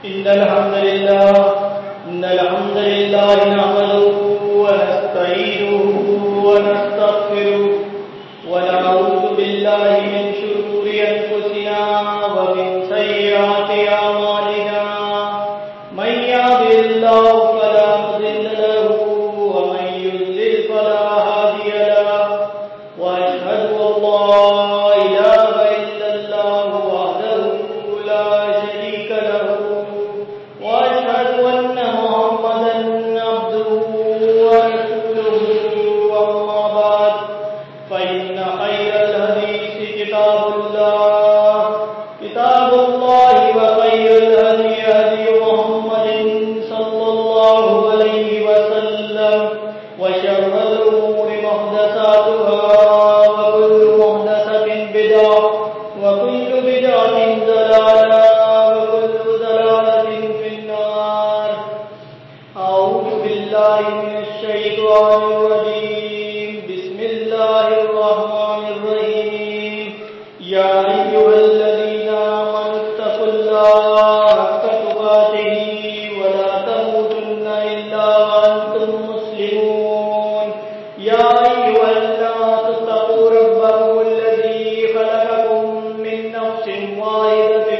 إن الحمد لله نحمده ونستعينه ونستغفره ونعوذ بالله من شرور أنفسنا ومن سيئات أعمالنا من يهده الله فلا مضل له ومن يضلل فلا هادي له وأشهد أن لا إله إلا الله وحده لا شريك له وأشهد أن محمدا عبده ورسوله أما بعد فإن خير الحديث كتاب الله وخير الهدي هدي محمد صلى الله عليه وسلم وشر الأمور محدثاتها وكل محدثة بدعة وكل بدعة ضلالة وكل ضلالة في النار. أعوذ بالله من الشيطان الرجيم. بسم الله الرحمن الرحيم. يا أيها الذين آمنوا اتقوا الله حق تقاته ولا تموتن إلا وأنتم مسلمون. يا أيها الناس اتقوا ربكم الذي خلقكم من نفس واحدة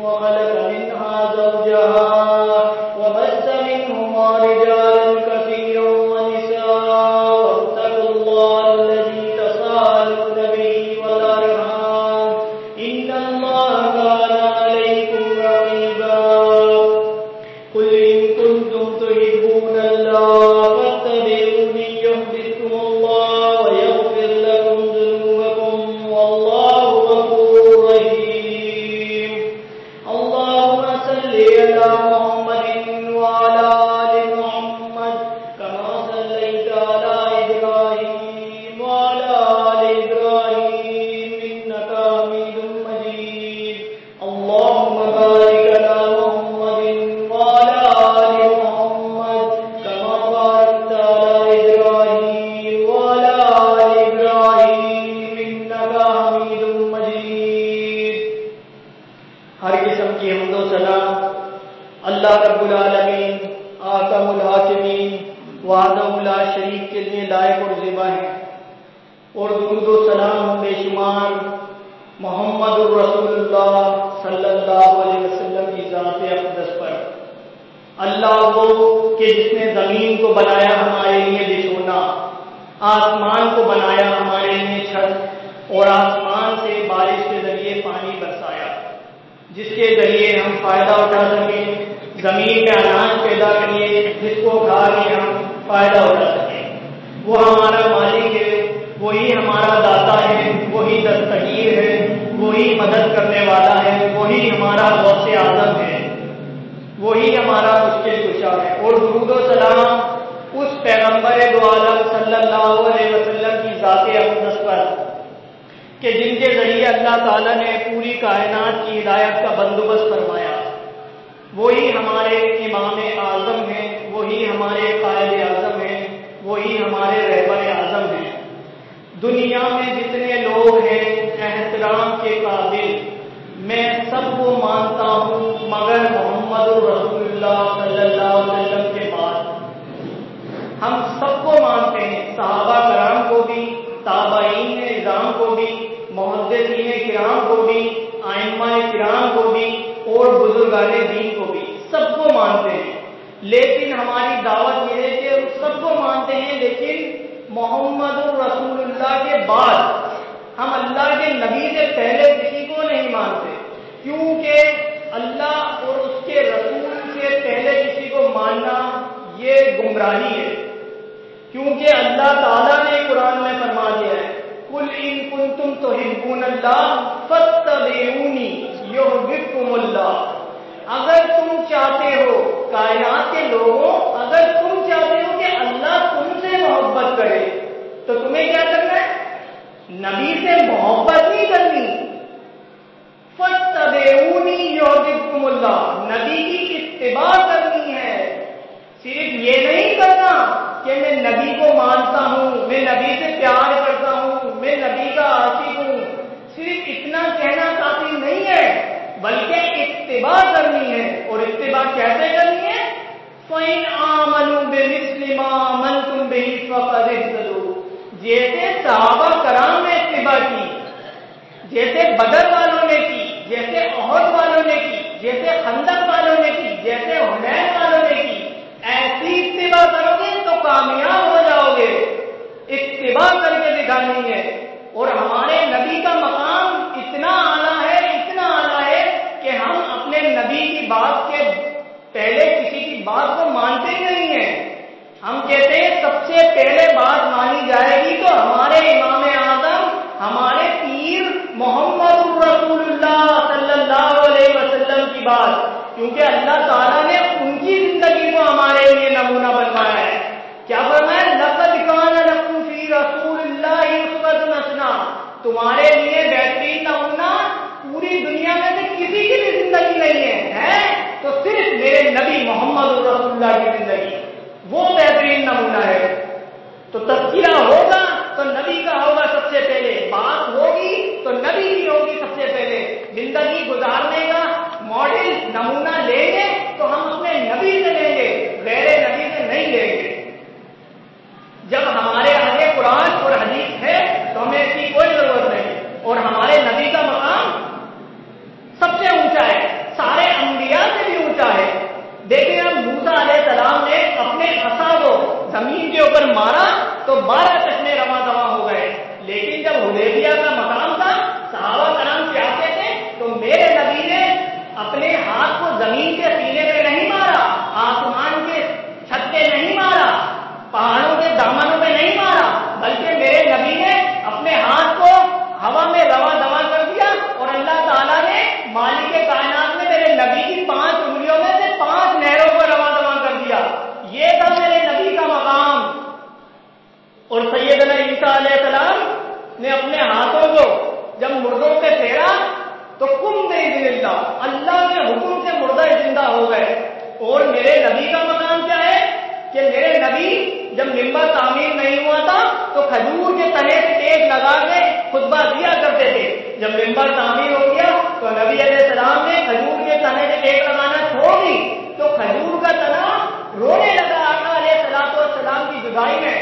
وخلق منها زوجها وبث منهما رجالا كثيرا ونساء واتقوا الله الذي تساءلون به والأرحام إن الله كان عليكم رقيبا. قل إن كنتم تحبون الله فاتبعوني يحببكم الله ويغفر لكم ذنوبكم والله غفور رحيم. اللهم صل على محمد وعلى آل محمد كما صليت على إبراهيم وعلى آل إبراهيم إنك حميد مجيد. اللهم بارك على محمد وعلى آل محمد كما باركت على إبراهيم وعلى آل إبراهيم إنك حميد مجيد. ہر قسم کی حمد و ثنا اللہ رب العالمین آکم الحاکمین وحدہ لا شریک کے لیے لائق اور زیبا ہے، اور درود و سلام بے شمار محمد الرسول اللہ صلی اللہ علیہ وسلم کی ذات اقدس پر. اللہ وہ کہ جس نے زمین کو بنایا ہمارے لیے بچھونا، آسمان کو بنایا ہمارے لیے چھت، اور آسمان سے بارش کے ذریعے پانی برسایا جس کے ذریعے ہم فائدہ اٹھا سکیں، زمین میں اناج پیدا کریے جس کو کھا کے ہم فائدہ اٹھا سکیں. وہ ہمارا مالک ہے، وہی ہمارا داتا ہے، وہی دستگیر ہے، وہی مدد کرنے والا ہے، وہی ہمارا غوث اعظم ہے، وہی ہمارا مشکل کشا ہے. اور درود و سلام اس پیغمبر دو عالم صلی اللہ علیہ وسلم کی ذات اقدس پر کہ جن کے ذریعے اللہ تعالیٰ نے پوری کائنات کی ہدایت کا بندوبست فرمایا. وہی ہمارے امام اعظم ہیں، وہی ہمارے قائد اعظم ہیں، وہی ہمارے رہبر اعظم ہیں. دنیا میں جتنے لوگ ہیں احترام کے قابل، میں سب کو مانتا ہوں مگر محمد رسول اللہ صلی اللہ علیہ وسلم کے بعد. ہم سب کو مانتے ہیں، صحابہ کرام کو بھی، تابعین نظام کو بھی، محدثین کرام کو بھی، ائمہ کرام کو بھی، اور بزرگان دین کو بھی، سب کو مانتے ہیں. لیکن ہماری دعوت یہ ہے کہ سب کو مانتے ہیں لیکن محمد رسول اللہ کے بعد ہم اللہ کے نبی سے پہلے کسی کو نہیں مانتے، کیونکہ اللہ اور اس کے رسول سے پہلے کسی کو ماننا یہ گمراہی ہے. کیونکہ اللہ تعالیٰ نے قرآن میں فرما دیا ہے قل ان کنتم تحبون اللہ فاتبعونی یحببکم اللہ. اگر تم چاہتے ہو، کائنات کے لوگوں، اگر تم چاہتے ہو کہ اللہ تم سے محبت کرے تو تمہیں کیا کرنا ہے؟ نبی سے محبت نہیں کرنی. فاتبعونی یحببکم اللہ، نبی کی اتباع کرنی ہے. صرف یہ نہیں کرنا کہ میں نبی کو مانتا ہوں، میں نبی سے پیار کرتا ہوں، میں نبی کا عاشق ہوں. صرف اتنا کہنا کافی نہیں ہے، بلکہ اتباع کرنی ہے. اور اتباع کیسے کرنی ہے؟ فَإِنْ آمَنُوا بِمِثْلِ مَا آمَنْتُمْ بِهِ فَقَدِ اهْتَدَوْا. جیسے صحابہ کرام نے اتباع کی، جیسے بدر والوں نے کی، جیسے احد والوں نے کی، جیسے خندق والوں نے کی، جیسے حنین والوں نے کی، ایسی اتباع کرو گے تو کامیاب ہو جاؤ گے. اتباع کر کے دکھانی ہے. اور ہمارے نبی کا مقام اتنا اعلیٰ ہے، اتنا اعلیٰ ہے کہ ہم اپنے نبی کی بات کے پہلے کسی کی بات کو مانتے ہی نہیں ہیں. ہم کہتے ہیں سب سے پہلے بات مانی جائے گی تو ہمارے امام اعظم، ہمارے پیر محمد رسول اللہ صلی اللہ علیہ وسلم کی بات، کیونکہ اللہ تعالیٰ نے ان کی زندگی کو ہمارے لیے نمونہ بنوایا ہے. کیا فرمایا؟ لقد کان لکم فی رسول اللہ اسوۃ حسنہ. تمہارے لیے بہترین نمونہ پوری دنیا میں سے کسی کی بھی زندگی نہیں ہے تو صرف میرے نبی محمد رسول اللہ کی زندگی وہ بہترین نمونہ ہے. تو تذکرہ ہوگا تو نبی کا ہوگا سب سے پہلے، بات ہوگی تو نبی کی ہوگی سب سے پہلے. زندگی گزارنے کا ماڈل نمونہ لیں گے تو ہم اپنے نبی سے لیں گے، غیر نبی سے نہیں لیں گے. جب ہمارے آگے قرآن اور حدیث ہے تو ہمیں اس کی کوئی ضرورت نہیں. اور ہمارے نبی کا مقام سب سے اونچا ہے، سارے انبیاء سے بھی اونچا ہے. دیکھیں ہم موسیٰ علیہ السلام نے اپنے عصا کو زمین کے اوپر مارا تو 12 چشمے رواں دواں ہو گئے. لیکن جب حدیبیہ کا مقام تھا، صحابہ کرام چاہتے تھے تو میرے نبی نے اپنے ہاتھ کو زمین کے سینے پہ نہیں مارا، آسمان کے چھت پہ نہیں مارا، پہاڑوں کے دامنوں پہ نہیں مارا، بلکہ میرے نبی نے اپنے ہاتھ کو ہوا میں رواں دواں کر دیا. اور اللہ تعالیٰ نے مالک کائنات میں میرے نبی کی 5 انگلیوں میں سے 5 نہروں کو رواں دواں کر دیا. یہ تھا میرے نبی کا مقام. اور سیدنا عیسیٰ علیہ السلام نے اپنے ہاتھوں کو جب مردوں پہ پھیرا تو کم باذن اللہ، اللہ کے حکم سے مردہ زندہ ہو گئے. اور میرے نبی کا مقام کیا ہے کہ میرے نبی جب ممبر تعمیر نہیں ہوا تھا تو کھجور کے تنے سے ٹیک لگا کے خطبہ دیا کرتے تھے. جب ممبر تعمیر ہو گیا تو نبی علیہ السلام نے کھجور کے تنے سے ٹیک لگانا چھوڑ دی تو کھجور کا تنا رونے لگا آقا علیہ السلام کی جدائی میں.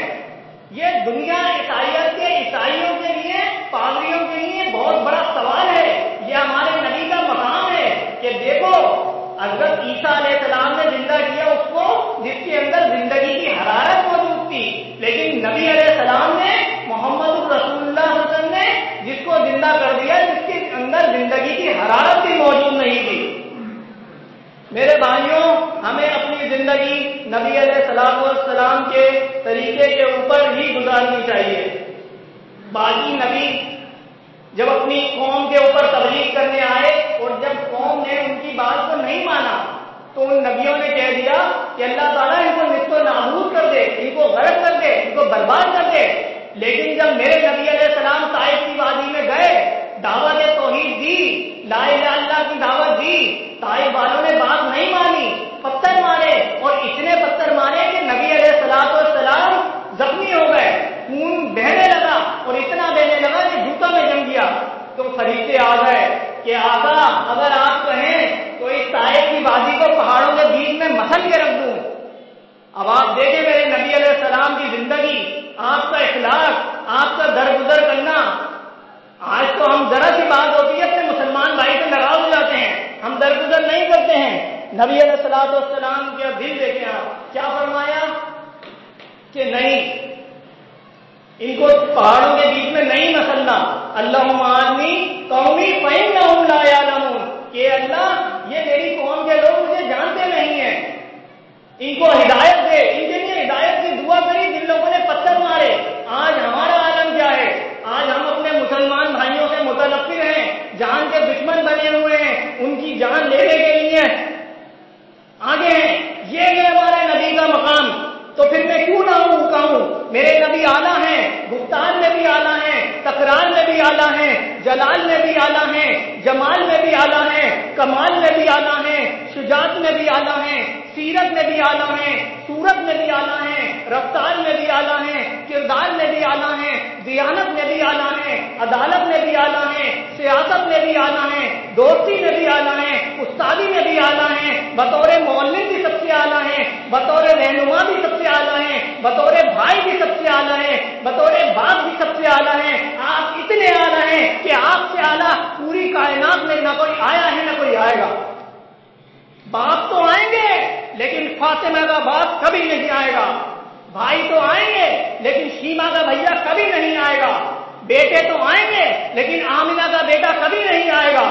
یہ دنیا عیسائیوں کے لیے، پادریوں کے لیے بہت بڑا سوال ہے. یہ ہمارے نبی کا مقام ہے کہ دیکھو حضرت عیسیٰ علیہ السلام نے زندہ کیا اس کو جس کے اندر زندگی کی حرارت موجود تھی، لیکن نبی علیہ السلام نے، محمد رسول اللہ صلی اللہ علیہ وسلم نے جس کو زندہ کر دیا جس کے اندر زندگی کی حرارت بھی موجود نہیں تھی. میرے بھائیوں، ہمیں اپنی زندگی نبی علیہ السلام کے طریقے کے اوپر ہی گزارنی چاہیے. باقی نبی جب اپنی قوم کے اوپر تبلیغ کرنے آئے اور جب قوم نے ان کی بات کو نہیں مانا تو ان نبیوں نے کہہ دیا کہ اللہ تعالیٰ ان کو نصف و نابود کر دے، ان کو غرق کر دے، ان کو برباد کر دے. لیکن جب میرے نبی علیہ السلام طائف کی وادی میں گئے، دعوت توحید دی، لا الہ الا اللہ کی دعوت دی، طائف والوں نے بات نہیں مانی، پتھر مارے اور اتنے پتھر مارے کہ نبی علیہ السلام زخمی ہو گئے، خون بہنے لگا اور اتنا بہنے لگا کہ جوتا میں جم گیا. تو فرشتے آ گئے کہ آقا اگر آپ کہیں تو اس طائف کی وادی کو پہاڑوں کے بیچ میں مسل کے رکھ دوں. اب آپ دیکھیں میرے نبی علیہ السلام کی زندگی، آپ کا اخلاق، آپ کا درگزر کرنا. آج تو ہم ذرا سی بات ہوتی ہے اپنے مسلمان بھائی سے ناراض ہو جاتے ہیں، ہم درگزر نہیں کرتے ہیں. نبی علیہ السلام کا دل دیکھیں آپ، کیا فرمایا کہ نہیں، ان کو پہاڑوں کے بیچ میں نہیں مسلنا. اللہم آدمی قومی فإنہم لا یعلمون، کہ اللہ یہ میری قوم کے لوگ مجھے جانتے نہیں ہیں، ان کو ہدایت دے. ان کے لیے ہدایت کی دعا کری، جن لوگوں نے پتھر مارے. آج ہمارا عالم کیا ہے؟ آج ہم اپنے مسلمان بھائیوں سے متنفر ہیں، جان کے دشمن بنے ہوئے ہیں، ان کی جان لینے کے لیے آگے ہیں. یہ ہے ہمارے نبی کا مقام. تو پھر میں کیوں نہ کہوں میرے نبی اعلیٰ ہیں، گفتار میں بھی اعلیٰ ہیں، تکرار میں بھی اعلیٰ ہیں، جلال میں بھی اعلیٰ ہیں، جمال میں بھی اعلیٰ ہیں، کمال میں بھی اعلیٰ ہیں، شجاعت میں بھی اعلیٰ ہیں، سیرت میں بھی اعلیٰ ہیں، صورت میں بھی اعلیٰ ہیں، رفتار میں بھی اعلیٰ ہیں، کردار میں بھی اعلیٰ ہیں، دیانت میں بھی اعلیٰ ہیں، عدالت میں بھی اعلیٰ ہیں، سیاست میں بھی اعلیٰ ہیں، دوستی میں بھی اعلیٰ ہیں، استادی میں بھی اعلیٰ ہیں، بطور مولد بھی سب سے اعلیٰ ہیں، بطور رہنما بھی سب سے اعلیٰ ہیں، بطور بھائی بھی سب سے اعلیٰ ہیں، بطور باپ بھی سب سے اعلیٰ ہیں۔ آپ اتنے اعلیٰ ہیں کہ آپ سے اعلیٰ پوری کائنات میں نہ کوئی آیا ہے نہ کوئی آئے گا۔ باپ تو آئیں گے لیکن فاطمہ کا باپ کبھی نہیں آئے گا، بھائی تو آئیں گے لیکن شیما کا بھیا کبھی نہیں آئے گا، بیٹے تو آئیں گے لیکن آمنہ کا بیٹا کبھی نہیں آئے گا،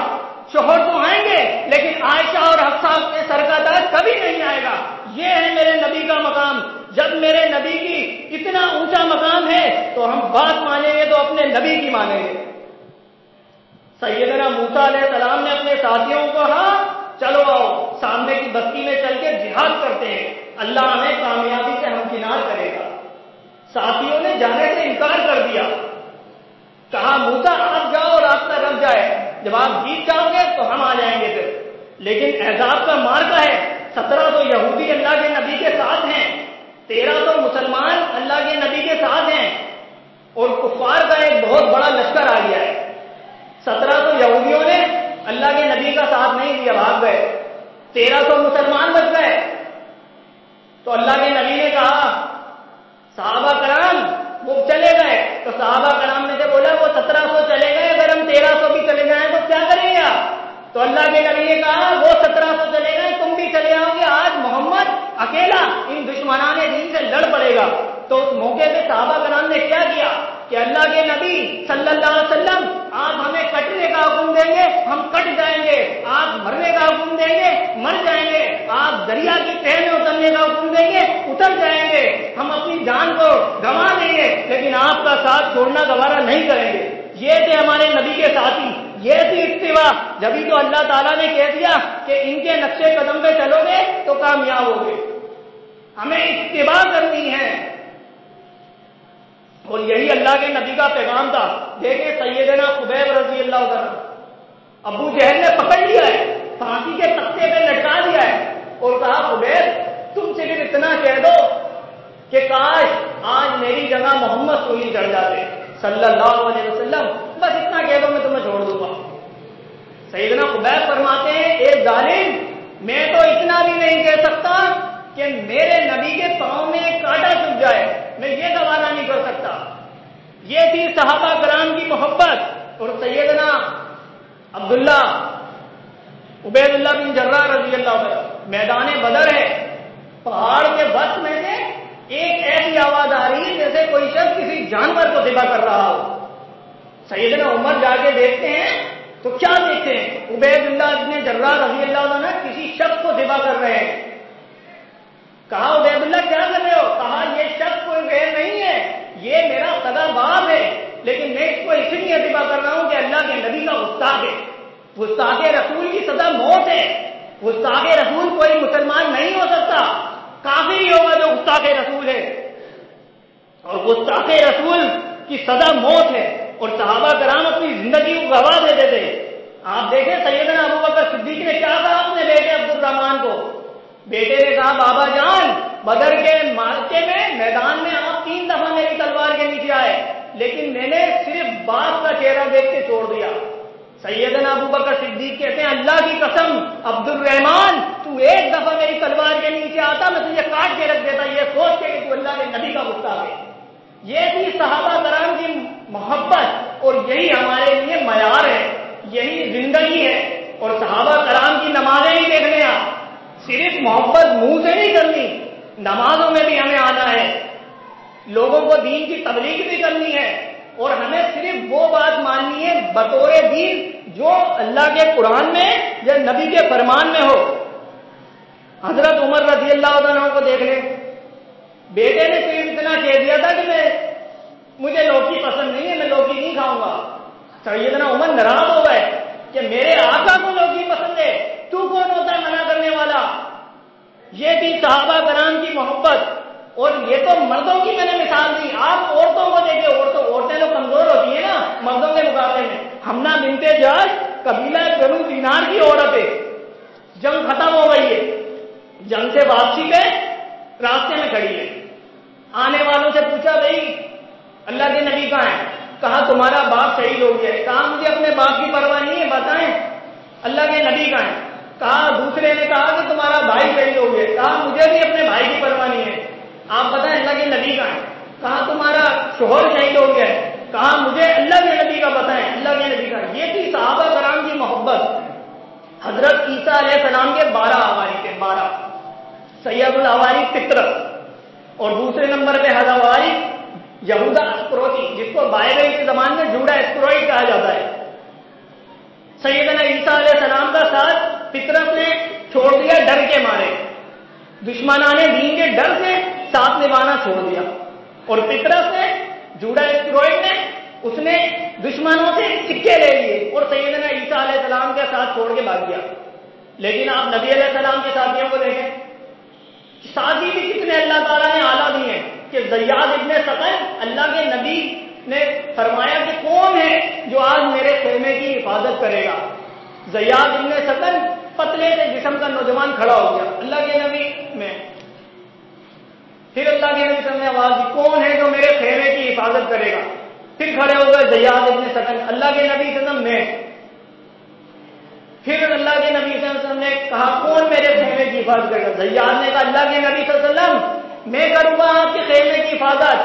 شوہر تو آئیں گے لیکن عائشہ اور حفصہ کے سر کا تاج کبھی نہیں آئے گا۔ یہ ہے میرے نبی کا مقام۔ جب میرے نبی کی اتنا اونچا مقام ہے تو ہم بات مانیں گے تو اپنے نبی کی مانیں گے۔ سیدنا موسیٰ علیہ السلام نے اپنے ساتھیوں کو کہا چلو آؤ سامنے کی بستی میں چل کے جہاد کرتے ہیں، اللہ ہمیں کامیابی سے ہمکنار کرے گا۔ ساتھیوں نے جانے سے انکار کر دیا، کہا موسیٰ آپ جاؤ اور راستہ رک جائے، جب آپ جیت جاؤ گے تو ہم آ جائیں گے پھر۔ لیکن احزاب کا مارکا ہے، 17 تو یہودی اللہ کے نبی کے ساتھ ہیں، 13 تو مسلمان اللہ کے نبی کے ساتھ ہیں، اور کفار کا ایک بہت بڑا لشکر آ گیا ہے۔ 17 تو یہودیوں نے اللہ کے نبی کا ساتھ نہیں دیا، بھاگ گئے، 13 تو مسلمان بچ گئے۔ تو اللہ کے نبی نے کہا صحابہ کرام وہ چلے گئے، تو صحابہ کرام نے سے بولا وہ 1700 چلے گئے، اگر ہم 1300 بھی چلے جائیں تو کیا کریں گے آپ؟ تو اللہ کے نبی نے کہا وہ 1700 چلے گئے، تم بھی چلے آؤ گے، آج محمد اکیلا ان دشمنان دین سے لڑ پڑے گا۔ تو اس موقع پہ صحابہ کرام نے کیا کیا کہ اللہ کے نبی صلی اللہ علیہ وسلم آپ ہمیں کٹنے کا حکم دیں گے ہم کٹ جائیں گے، آپ مرنے کا حکم دیں گے مر جائیں گے، آپ دریا کی تہہ میں اترنے کا حکم دیں گے اتر جائیں گے، ہم اپنی جان کو گنوا دیں گے لیکن آپ کا ساتھ چھوڑنا گوارا نہیں کریں گے۔ یہ تھے ہمارے نبی کے ساتھی، یہ تھی اتباع۔ جبھی تو اللہ تعالیٰ نے کہہ دیا کہ ان کے نقشے قدم پہ چلو گے تو کامیاب ہوگے۔ ہمیں اتباع کرنی ہے، اور یہی اللہ کے نبی کا پیغام تھا۔ دیکھیں سیدنا خبیب رضی اللہ عنہ، ابو جہل نے پکڑ لیا ہے، پھانسی کے تختے پہ لٹکا دیا ہے، اور کہا خبیب تم صرف اتنا کہہ دو کہ کاش آج میری جگہ محمد سوئی چڑھ جاتے صلی اللہ علیہ وسلم، بس اتنا کہہ دو میں تمہیں چھوڑ دوں گا۔ سیدنا خبیب فرماتے ہیں ایک ظالم میں تو اتنا بھی نہیں کہہ سکتا کہ میرے نبی کے پاؤں میں ایک کانٹا چبھ جائے، میں یہ گوارا نہیں کر سکتا۔ یہ تھی صحابہ کرام کی محبت۔ اور سیدنا عبداللہ عبید اللہ بن جراح رضی اللہ عنہ، میدان بدر ہے، پہاڑ کے وسط میں سے ایک ایسی آواز آ رہی ہے جیسے کوئی شخص کسی جانور کو ذبح کر رہا ہو۔ سیدنا عمر جا کے دیکھتے ہیں تو کیا دیکھتے ہیں؟ عبید اللہ بن جراح رضی اللہ عنہ کسی شخص کو ذبح کر رہے ہیں۔ کہا عبید اللہ کیا کر رہے ہو؟ کہا یہ شخص کوئی غیر نہیں ہے، یہ میرا سگا باپ ہے، لیکن میں اس کو اس لیے ذبح کر رہا ہوں کہ اللہ کے نبی کا گستاخ ہے، گستاخ رسول کی سزا موت ہے۔ گستاخ رسول کوئی مسلمان نہیں ہو سکتا، کافر ہی ہوگا جو گستاخ رسول ہے، اور گستاخ رسول کی سزا موت ہے۔ اور صحابہ کرام اپنی زندگی کو گواہ دیتے تھے۔ آپ دیکھیں سیدنا ابوبکر صدیق نے کیا کہا اپنے بیٹے عبد الرحمان کو؟ بیٹے نے کہا بابا جان بدر کے معرکے میں میدان میں آپ 3 دفعہ میری تلوار کے نیچے آئے، لیکن میں نے صرف باپ کا چہرہ دیکھ کے چھوڑ دیا۔ سیدنا ابوبکر صدیق کہتے ہیں اللہ کی قسم عبد الرحمان تو ایک دفعہ میری تلوار کے نیچے آتا میں تجھے کاٹ کے رکھ دیتا، یہ سوچ کے کہ تو اللہ کے نبی کا گستاخ ہے۔ یہ تھی صحابہ کرام کی محبت، اور یہی ہمارے لیے معیار ہے، یہی زندگی ہے۔ اور صحابہ کرام کی نمازیں ہی دیکھ لیں آپ، صرف محبت منہ سے نہیں کرنی، نمازوں میں بھی ہمیں آنا ہے، لوگوں کو دین کی تبلیغ بھی کرنی ہے، اور ہمیں صرف وہ بات ماننی ہے بطور دین جو اللہ کے قرآن میں یا نبی کے فرمان میں ہو۔ حضرت عمر رضی اللہ عنہ کو دیکھ لیں، بیٹے نے صرف اتنا کہہ دیا تھا کہ مجھے لوکی پسند نہیں ہے، میں لوکی نہیں کھاؤں گا۔ سیدنا عمر ناراض ہو گئے کہ میرے آقا کو لوکی پسند ہے، تو کون ہوتا ہے منع کرنے والا؟ یہ تھی صحابہ کرام کی محبت۔ اور یہ تو مردوں کی میں نے مثال دی، آپ عورتوں کو دیکھیں، عورتیں تو کمزور ہوتی ہیں نا مردوں کے مقابلے میں۔ حمنہ بنت جاش قبیلہ بنو دینار کی عورت ہے، جنگ ختم ہو گئی ہے، جنگ سے واپسی پہ راستے میں کھڑی ہے، آنے والوں سے پوچھا بھائی اللہ کے نبی کہاں ہے؟ کہا تمہارا باپ شہید ہو گیا ہے۔ کہا مجھے اپنے باپ کی پرواہ نہیں ہے، بتائیں اللہ کے نبی کہاں ہے؟ کہا دوسرے نے کہا کہ تمہارا بھائی شہید ہو گیا، کہا مجھے بھی اپنے بھائی کی پرواہ نہیں ہے، آپ بتائیں اللہ کے نبی کا ہے، کہا تمہارا شوہر شہید ہو گیا ہے، کہا مجھے اللہ کے نبی کا بتائیں، اللہ کے نبی کا۔ یہ تھی صحابہ کرام کی محبت۔ حضرت عیسیٰ علیہ السلام کے 12 حواری تھے، 12۔ سید الحواری فطرت، اور دوسرے نمبر پہ حواری یہودا اسکروتی، جس کو بائبل کے زمانے میں جوڈا اسکروئٹ کہا جاتا ہے۔ سیدنا عیسیٰ علیہ السلام کا ساتھ فطرت نے چھوڑ دیا ڈر کے مارے، دشمنان دین کے ڈر سے ساتھ نبھانا چھوڑ دیا، اور فطرت نے جوڈا اسکروئٹ نے اس نے دشمنوں سے سکے لے لیے اور سیدنا عیسیٰ علیہ السلام کے ساتھ چھوڑ کے بھاگ گیا۔ لیکن آپ نبی علیہ السلام کے ساتھیوں کو دیکھیں، ساتھی بھی کتنے اللہ تعالیٰ نے اعلیٰ دی ہیں کہ زیاد ابن سقن، اللہ کے نبی نے فرمایا کہ کون ہے جو آج میرے خیمے کی حفاظت کرے گا؟ زیاد ابن سقن پتلے سے جسم کا نوجوان کھڑا ہو گیا اللہ کے نبی میں، پھر اللہ کے نبی سے آواز دی کون ہے جو میرے خیمے کی حفاظت کرے گا؟ پھر کھڑے ہو گئے زیاد ابن سقن، اللہ کے نبی صلی اللہ علیہ وسلم میں، پھر اللہ کے نبی صلی اللہ علیہ وسلم نے کہا کون میرے خیمے کی حفاظت کرے گا؟ زیاد نے کہا اللہ کے نبی صلی اللہ علیہ وسلم میں کروں گا آپ کے خیمے کی حفاظت،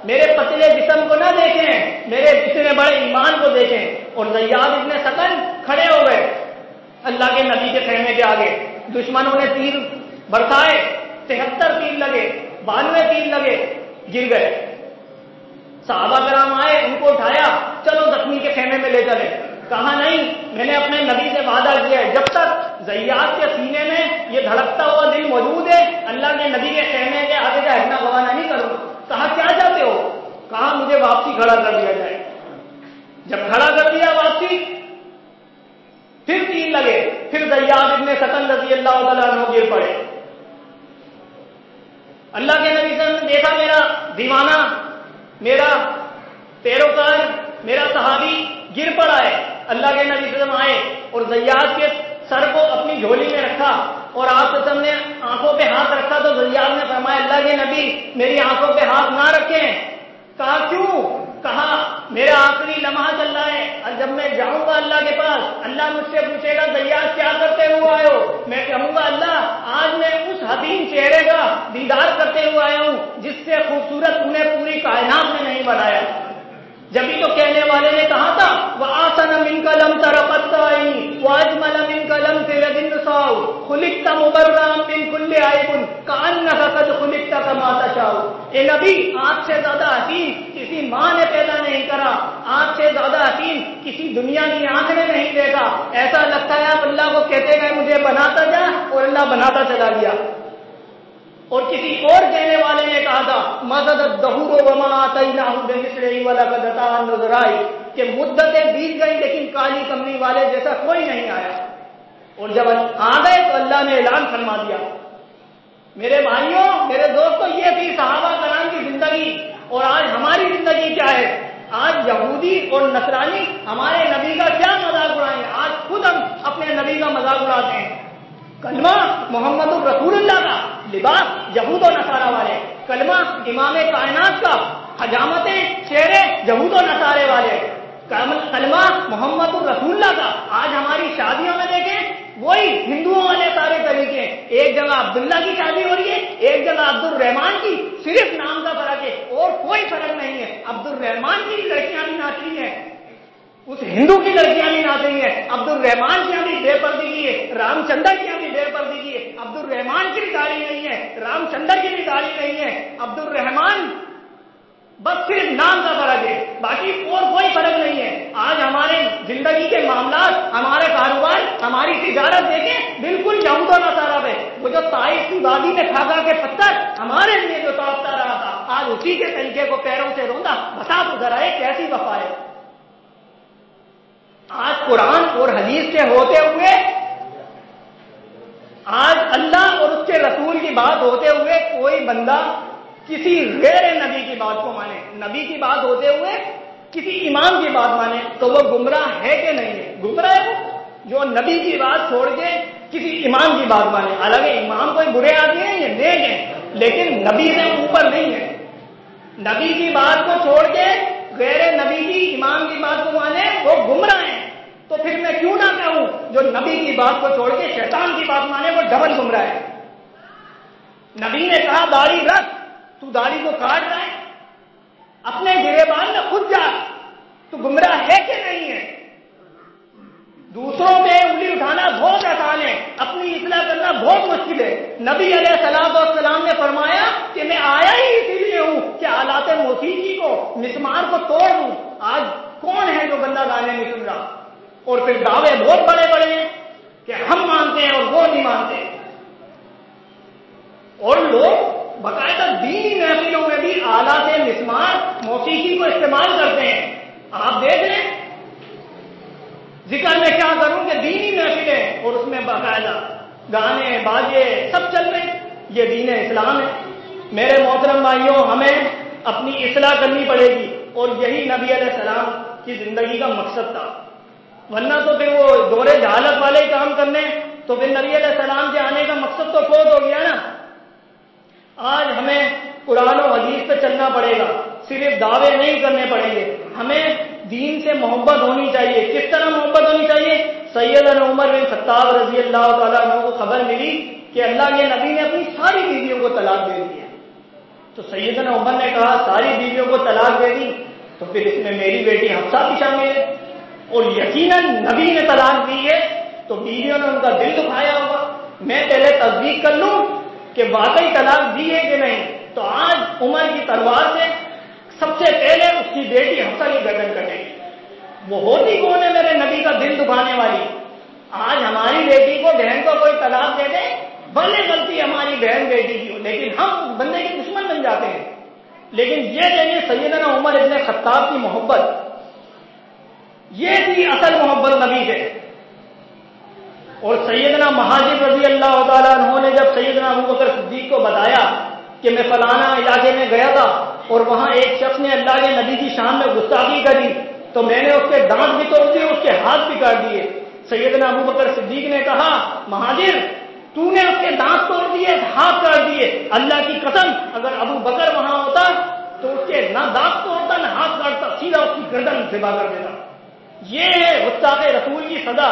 میرے پتلے جسم کو نہ دیکھیں، میرے اتنے بڑے ایمان کو دیکھیں۔ اور زیاد ابن سقن کھڑے ہو گئے اللہ کے نبی کے خیمے کے آگے، دشمنوں نے تیر برسائے، 73 تیر لگے، 92 تیر لگے، گر گئے۔ صحابہ کرام آئے، ان کو اٹھایا، چلو زخمی کے خیمے میں لے چلے، کہا نہیں، میں نے اپنے نبی سے وعدہ کیا ہے جب تک زیاد کے سینے میں یہ دھڑکتا ہوا دل موجود ہے اللہ کے نبی کے خیمے کے آگے کا ہٹنا بوانا نہیں کروں۔ کہا کیا چاہتے ہو؟ کہا مجھے واپسی کھڑا کر دیا جائے۔ جب کھڑا کر دیا واپسی، پھر تیر لگے، پھر زیاد ابن سقن رضی اللہ تعالیٰ عنہ گر پڑے۔ اللہ کے نبی صلی اللہ علیہ وسلم نے دیکھا میرا دیوانہ، میرا پیروکار، میرا صحابی گر پڑا ہے۔ اللہ کے نبی صلی اللہ علیہ وسلم آئے اور زیاد کے سر کو اپنی جھولی میں رکھا، اور آپ صلی اللہ علیہ وسلم نے آنکھوں پہ ہاتھ رکھا تو زیاد نے فرمایا اللہ کے نبی میری آنکھوں پہ ہاتھ نہ رکھیں۔ کہا کیوں؟ کہا میرا آخری لمحہ چل رہا ہے، اور جب میں جاؤں گا اللہ کے پاس اللہ مجھ سے پوچھے گا زیاد کیا کرتے ہوئے آئے ہو؟ میں کہوں گا اللہ آج میں اس حسین چہرے کا دیدار کرتے ہوئے آیا ہوں جس سے خوبصورت تم نے پوری کائنات میں نہیں بنایا۔ جبھی تو کہنے والے نے کہا تھا وَآسَنَ مِنْكَ لَمْ تَرَ قَطَّ عَيْنِي وَأَجْمَلَ مِنْكَ لَمْ تَلِدْ النِّسَاءُ خُلِقْتَ مُبَرَّأً مِنْ كُلِّ عَيْبٍ كَأَنَّكَ قَدْ خُلِقْتَ كَمَا تَشَاءُ۔ اے نبی آپ سے زیادہ حسین کسی ماں نے پیدا نہیں کرا، آپ سے زیادہ حسین کسی دنیا کی آنکھ نے نہیں دیکھا۔ ایسا لگتا ہے آپ اللہ کو کہتے گئے مجھے بناتا جا، اور اللہ بناتا چلا گیا۔ اور کسی اور کہنے والے نے کہا تھا مدد الدہور وما آتیناہ بمثلہ ولقد اتاہ النذراء، کہ مدتیں بیت گئی لیکن کالی کملی والے جیسا کوئی نہیں آیا۔ اور جب آ گئے تو اللہ نے اعلان فرما دیا۔ میرے بھائیوں، میرے دوستوں، یہ تھی صحابہ کرام کی زندگی، اور آج ہماری زندگی کیا ہے؟ آج یہودی اور نصرانی ہمارے نبی کا کیا مذاق اڑائیں؟ آج خود ہم اپنے نبی کا مذاق اڑاتے ہیں۔ کلمہ محمد الرسول اللہ کا، لباس یہود و نصارہ والے، کلمہ امام کائنات کا، حجامتیں چہرے یہود و نصارے والے، کلمہ محمد الرسول اللہ کا۔ آج ہماری شادیوں میں دیکھیں وہی ہندوؤں والے سارے طریقے، ایک جگہ عبداللہ کی شادی ہو رہی ہے، ایک جگہ عبد الرحمان کی، صرف نام کا فرق ہے اور کوئی فرق نہیں ہے۔ عبد الرحمان کی لڑکیاں بھی ناچ رہی ہیں، اس ہندو کی لڑکیاں بھی ناچ رہی ہیں، عبد الرحمان کی بھی بے پردی کی ہے، رام چندر کی بھی بے پردی کی ہے۔ عبد الرحمان کی بھی داڑھی نہیں ہے، رام چندر کی بھی داڑھی نہیں ہے، عبد الرحمان بس صرف نام کا فرق ہے، باقی اور کوئی فرق نہیں ہے۔ آج ہمارے زندگی کے معاملات، ہمارے کاروبار، ہماری تجارت دیکھیں بالکل یہود و نصارہ ہے۔ وہ جو طائف کی وادی میں کھا کھا کے پتھر ہمارے لیے جو تڑپتا رہا تھا، آج اسی کے طریقے کو پیروں سے روندا، بتا تو ذرا ہے کیسی وفا ہے۔ آج قرآن اور حدیث کے ہوتے ہوئے، آج اللہ اور اس کے رسول کی بات ہوتے ہوئے کوئی بندہ کسی غیر نبی کی بات کو مانے، نبی کی بات ہوتے ہوئے کسی امام کی بات مانے تو وہ گمراہ ہے کہ نہیں ہے؟ گمراہ ہے وہ جو نبی کی بات چھوڑ کے کسی امام کی بات مانے۔ حالانکہ امام کوئی برے آدمی ہیں، یہ نیک ہیں، لیکن نبی سے اوپر نہیں ہے۔ نبی کی بات کو چھوڑ کے غیر نبی کی امام کی بات کو مانے وہ گمراہ ہیں۔ تو پھر میں کیوں نہ کہوں جو نبی کی بات کو چھوڑ کے شیطان کی بات مانے وہ ڈبل گمراہ ہے۔ نبی نے کہا داڑھی رکھ، تو داڑھی کو کاٹ رہا ہے، اپنے گریبان میں خود جا، تو گمراہ ہے کہ نہیں ہے؟ دوسروں پہ انگلی اٹھانا بہت آسان ہے، اپنی اصلاح کرنا بہت مشکل ہے۔ نبی علیہ السلام والسلام نے فرمایا کہ میں آیا ہی اسی لیے ہوں کہ آلات موسیقی کو، مسمار کو توڑ دوں۔ آج کون ہے جو بندہ گانے نہیں سن رہا؟ اور پھر دعوے بہت بڑے بڑے ہیں کہ ہم مانتے ہیں اور وہ نہیں مانتے، اور لوگ باقاعدہ دینی محفلوں میں بھی آلات مسمار موسیقی کو استعمال کرتے ہیں۔ آپ دیکھ لیں، ذکر میں کیا کروں کہ دینی محفلیں اور اس میں باقاعدہ گانے باجے سب چل رہے ہیں، یہ دین اسلام ہے۔ میرے محترم بھائیوں، ہمیں اپنی اصلاح کرنی پڑے گی، اور یہی نبی علیہ السلام کی زندگی کا مقصد تھا، ورنہ تو پھر وہ دورے جہالت والے ہی کام کرنے، تو پھر نبی علیہ السلام کے آنے کا مقصد تو فوت ہو گیا نا۔ آج ہمیں قرآن و حدیث پہ چلنا پڑے گا، صرف دعوے نہیں کرنے پڑیں گے، ہمیں دین سے محبت ہونی چاہیے۔ کس طرح محبت ہونی چاہیے؟ سیدنا عمر بن خطاب رضی اللہ تعالیٰ عنہ کو خبر ملی کہ اللہ کے نبی نے اپنی ساری بیویوں کو طلاق دے دی ہے، تو سیدنا عمر نے کہا ساری بیویوں کو طلاق دے دی تو پھر اس میں میری بیٹی حفصہ بھی شامل ہے، اور یقیناً نبی نے طلاق دی ہے تو بیویوں نے ان کا دل دکھایا ہوگا۔ میں پہلے تصدیق کر لوں کہ واقعی طلاق دی ہے کہ نہیں، تو آج عمر کی تلوار سے سب سے پہلے اس کی بیٹی حفصہ کی گردن کٹے گی۔ وہ ہوتی کون ہے میرے نبی کا دل دکھانے والی؟ آج ہماری بیٹی کو، بہن کو کوئی طلاق دے دے، بھلے غلطی ہماری بہن بیٹی کی ہو، لیکن ہم بندے کے دشمن بن جاتے ہیں۔ لیکن یہ دیکھیں سیدنا عمر ابن خطاب کی محبت، یہ تھی اصل محبت نبی سے۔ اور سیدنا مہاجر رضی اللہ تعالیٰ عنہ نے جب سیدنا ابوبکر صدیق کو بتایا کہ میں فلانا علاقے میں گیا تھا اور وہاں ایک شخص نے اللہ کے نبی کی شان میں گستاخی کری، تو میں نے اس کے دانت بھی توڑ دیے، اس کے ہاتھ بھی کاٹ دیے۔ سیدنا ابوبکر صدیق نے کہا مہاجر تو نے اس کے دانت توڑ دیے، ہاتھ کاٹ دیے، اللہ کی قسم اگر ابو بکر وہاں ہوتا تو اس کے نہ دانت توڑتا نہ ہاتھ کاٹتا، سیدھا اس کی گردن ذبح کر دیتا۔ یہ ہے گستاخ رسول کی سزا۔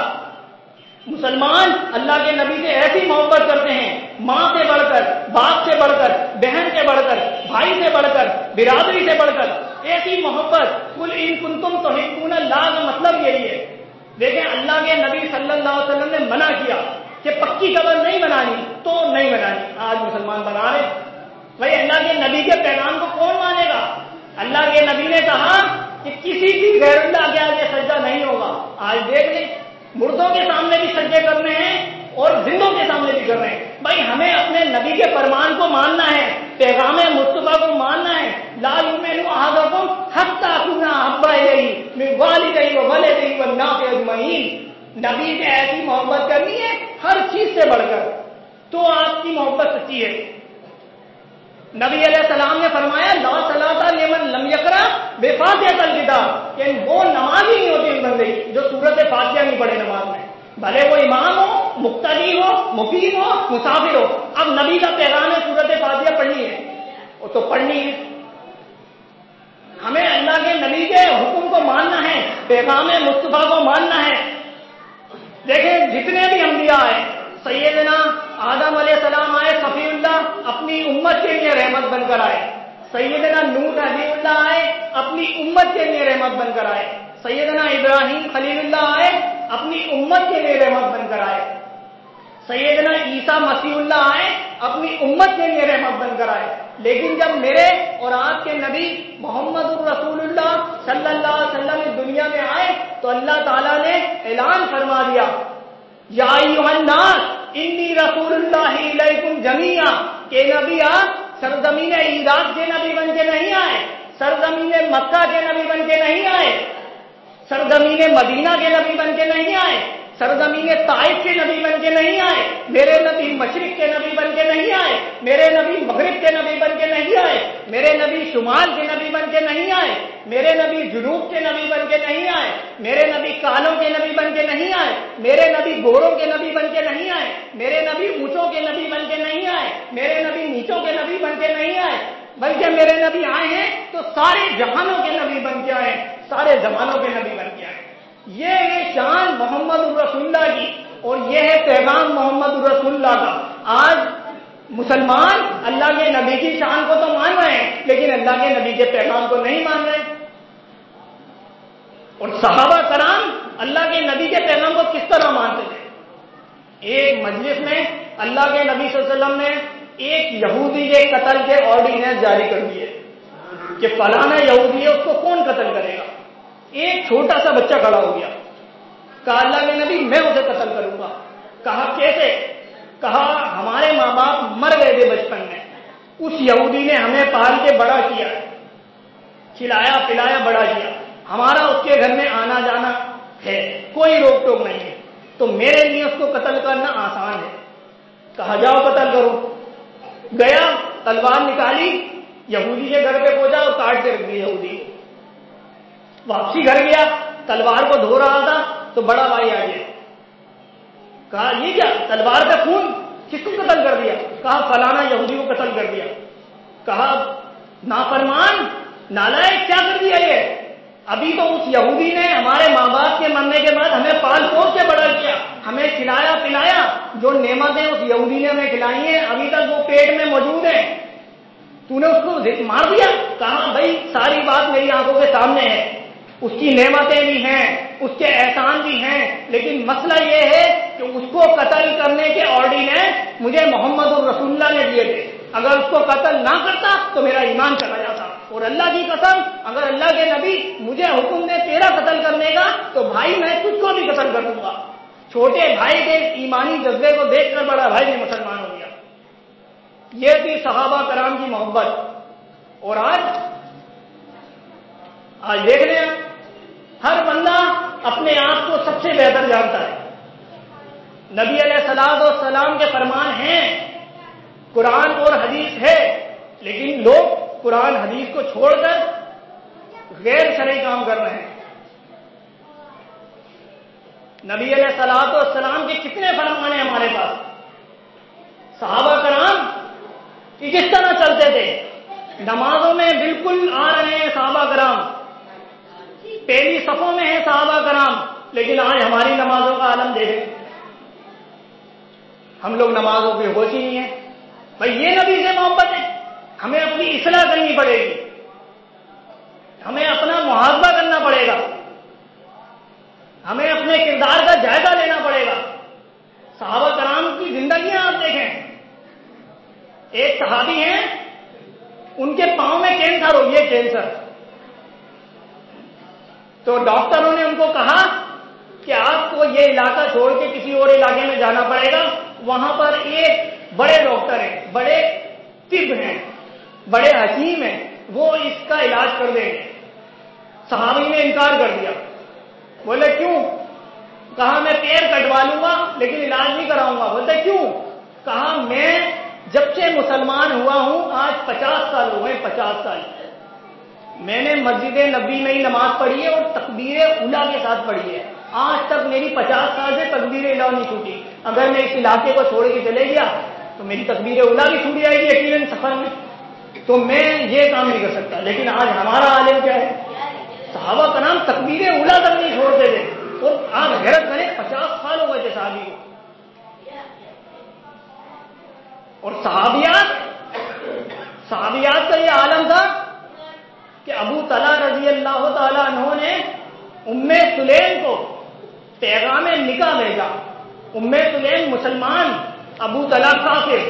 مسلمان اللہ کے نبی سے ایسی محبت کرتے ہیں، ماں سے بڑھ کر، باپ سے بڑھ کر، بہن سے بڑھ کر، بھائی سے بڑھ کر، برادری سے بڑھ کر، ایسی محبت۔ قل ان کنتم تحبون اللہ کا مطلب یہی ہے۔ دیکھیں اللہ کے نبی صلی اللہ علیہ وسلم نے منع کیا کہ پکی قبر نہیں بنانی تو نہیں بنانی، آج مسلمان بنا رہے۔ بھائی اللہ کے نبی کے پیغام کو کون مانے گا؟ اللہ کے نبی نے کہا کہ کسی بھی غیر اللہ کے آگے سجدہ نہیں ہوگا۔ آج دیکھ لیں مردوں کے سامنے بھی سجدے کر رہے ہیں اور زندوں کے سامنے بھی کر رہے ہیں۔ بھائی ہمیں اپنے نبی کے فرمان کو ماننا ہے، پیغام مصطفیٰ کو ماننا ہے۔ لا یؤمن احدکم حتی اکون احب الیہ من والدیہ وولدیہ والناس اجمعین۔ نبی سے ایسی محبت کرنی ہے ہر چیز سے بڑھ کر، تو آپ کی محبت سچی ہے۔ نبی علیہ السلام نے فرمایا لا صلاۃ لمن لم یقرأ بفاتحۃ الکتاب، کہ وہ نماز ہی نہیں ہوتی اس بندے کی جو سورۃ فاتحہ نہیں پڑھے نماز میں، بھلے وہ امام ہو، مقتدی ہو، مقیم ہو، مسافر ہو۔ اب نبی کا پیغام ہے سورۃ فاتحہ پڑھنی ہے، وہ تو پڑھنی ہے۔ ہمیں اللہ کے نبی کے حکم کو ماننا ہے، پیغام مصطفیٰ کو ماننا ہے۔ دیکھیں جتنے بھی انبیاء آئے، سیدنا آدم علیہ السلام آئے صفی اللہ، اپنی امت کے لیے رحمت بن کر آئے۔ سیدنا نوح حبیب اللہ آئے، اپنی امت کے لیے رحمت بن کر آئے۔ سیدنا ابراہیم خلیل اللہ آئے، اپنی امت کے لیے رحمت بن کر آئے۔ سیدنا عیسیٰ مسیح اللہ آئے، اپنی امت کے لیے رحمت بن کر آئے۔ لیکن جب میرے اور آپ کے نبی محمد الرسول اللہ صلی اللہ علیہ وسلم اس دنیا میں آئے تو اللہ تعالیٰ نے اعلان فرما دیا یا ایھا الناس انی رسول اللہ الیکم جمیعا، کہ نبی آپ سرزمین عراق کے نبی بن کے نہیں آئے، سرزمین مکہ کے نبی بن کے نہیں آئے، سرزمین مدینہ کے نبی بن کے نہیں آئے، سرزمین طائف کے نبی بن کے نہیں آئے، میرے نبی مشرق کے نبی بن کے نہیں آئے، میرے نبی مغرب کے نبی بن کے نہیں آئے، میرے نبی شمال کے نبی بن کے نہیں آئے، میرے نبی جنوب کے نبی بن کے نہیں آئے، میرے نبی کالوں کے نبی بن کے نہیں آئے، میرے نبی گوروں کے نبی بن کے نہیں آئے، میرے نبی اونچوں کے نبی بن کے نہیں آئے، میرے نبی نیچوں کے نبی بن کے نہیں آئے، بلکہ میرے نبی آئے ہیں تو سارے جہانوں کے نبی بن کے آئے، سارے زمانوں کے نبی بن کے آئے۔ یہ ہے شان محمد الرسول اللہ کی، اور یہ ہے پیغام محمد الرسول اللہ کا۔ آج مسلمان اللہ کے نبی کی شان کو تو مان رہے ہیں، لیکن اللہ کے نبی کے پیغام کو نہیں مان رہے۔ اور صحابہ کرام اللہ کے نبی کے پیغام کو کس طرح مانتے تھے؟ ایک مجلس میں اللہ کے نبی صلی اللہ علیہ وسلم نے ایک یہودی کے قتل کے آرڈیننس جاری کر دیے کہ فلانا یہودی ہے، اس کو کون قتل کرے گا؟ ایک چھوٹا سا بچہ کھڑا ہو گیا، کہا اللہ کے نبی میں اسے قتل کروں گا۔ کہا کیسے؟ کہا ہمارے ماں باپ مر گئے تھے بچپن میں، اس یہودی نے ہمیں پال کے بڑا کیا، کھلایا پلایا بڑا کیا، ہمارا اس کے گھر میں آنا جانا ہے، کوئی روک ٹوک نہیں ہے، تو میرے لیے اس کو قتل کرنا آسان ہے۔ کہا جاؤ قتل کرو۔ گیا، تلوار نکالی، یہودی کے گھر پہ پہنچا اور کاٹ کے رکھ دی یہودی کو۔ واپسی گھر گیا، تلوار کو دھو رہا تھا تو بڑا بھائی آ گیا، کہا یہ کیا تلوار کا خون، کس کو قتل کر دیا؟ کہا فلانا یہودی کو قتل کر دیا۔ کہا نافرمان نالائق، کیا کر دیا یہ؟ ابھی تو اس یہودی نے ہمارے ماں باپ کے مرنے کے بعد ہمیں پال پوس کے بڑا کیا، ہمیں کھلایا پلایا، جو نعمتیں اس یہودی نے ہمیں کھلائی ہیں ابھی تک وہ پیٹ میں موجود ہیں، تو نے اس کو مار دیا؟ کہا بھائی ساری بات میری آنکھوں کے سامنے ہے، اس کی نعمتیں بھی ہیں، اس کے احسان بھی ہیں، لیکن مسئلہ یہ ہے کہ اس کو قتل کرنے کے آرڈیننس مجھے محمد الرسول اللہ نے دیے تھے، اگر اس کو قتل نہ کرتا تو میرا ایمان چلا جاتا، اور اللہ کی قسم اگر اللہ کے نبی مجھے حکم دے تیرا قتل کرنے کا تو بھائی میں تجھ کو بھی قتل کر دوں گا۔ چھوٹے بھائی کے ایمانی جذبے کو دیکھ کر بڑا بھائی بھی مسلمان ہو گیا۔ یہ تھی صحابہ کرام کی محبت۔ اور آج دیکھ لیں، ہر بندہ اپنے آپ کو سب سے بہتر جانتا ہے۔ نبی علیہ الصلوۃ والسلام کے فرمان ہیں، قرآن اور حدیث ہے، لیکن لوگ قرآن حدیث کو چھوڑ کر غیر شرعی کام کر رہے ہیں۔ نبی علیہ الصلوۃ والسلام کے کتنے فرمان ہیں ہمارے پاس؟ صحابہ کرام کہ کس طرح چلتے تھے، نمازوں میں بالکل آ رہے ہیں صحابہ کرام، پہلی صفوں میں ہیں صحابہ کرام، لیکن آج ہماری نمازوں کا عالم دیکھیں، ہم لوگ نمازوں پہ ہوش ہی نہیں ہے۔ بھائی یہ نبی سے محبت ہے، ہمیں اپنی اصلاح کرنی پڑے گی، ہمیں اپنا محاسبہ کرنا پڑے گا، ہمیں اپنے کردار کا جائزہ لینا پڑے گا۔ صحابہ کرام کی زندگیاں آپ دیکھیں، ایک صحابی ہیں ان کے پاؤں میں کینسر ہو گیا، کینسر، تو ڈاکٹروں نے ان کو کہا کہ آپ کو یہ علاقہ چھوڑ کے کسی اور علاقے میں جانا پڑے گا، وہاں پر ایک بڑے ڈاکٹر ہیں، بڑے طب ہیں، بڑے حکیم ہیں، وہ اس کا علاج کر دیں گے۔ صحابی نے انکار کر دیا، بولے کیوں؟ کہا میں پیر کٹوا لوں گا لیکن علاج نہیں کراؤں گا۔ بولتے کیوں؟ کہا میں جب سے مسلمان ہوا ہوں آج 50 سال ہو گئے، 50 سال میں نے مسجد نبی میں ہی نماز پڑھی ہے اور تکبیر اولیٰ کے ساتھ پڑھی ہے، آج تک میری 50 سال سے تکبیر اولیٰ نہیں چھوٹی۔ اگر میں اس علاقے کو چھوڑ کے چلے گیا تو میری تکبیر اولیٰ بھی چھوٹ جائے گی یقیناً سفر میں، تو میں یہ کام نہیں کر سکتا۔ لیکن آج ہمارا عالم کیا ہے؟ صحابہ کا نام تکبیر اولیٰ تک نہیں چھوڑتے تھے، اور آج حیرت کریں 50 سال ہو گئے تھے صحابی کو۔ اور صحابیات کا یہ عالم تھا کہ ابو طلحہ رضی اللہ تعالیٰ عنہ نے ام سلیم کو پیغام نکاح بھیجا۔ ام سلیم مسلمان، ابو طلحہ کافر،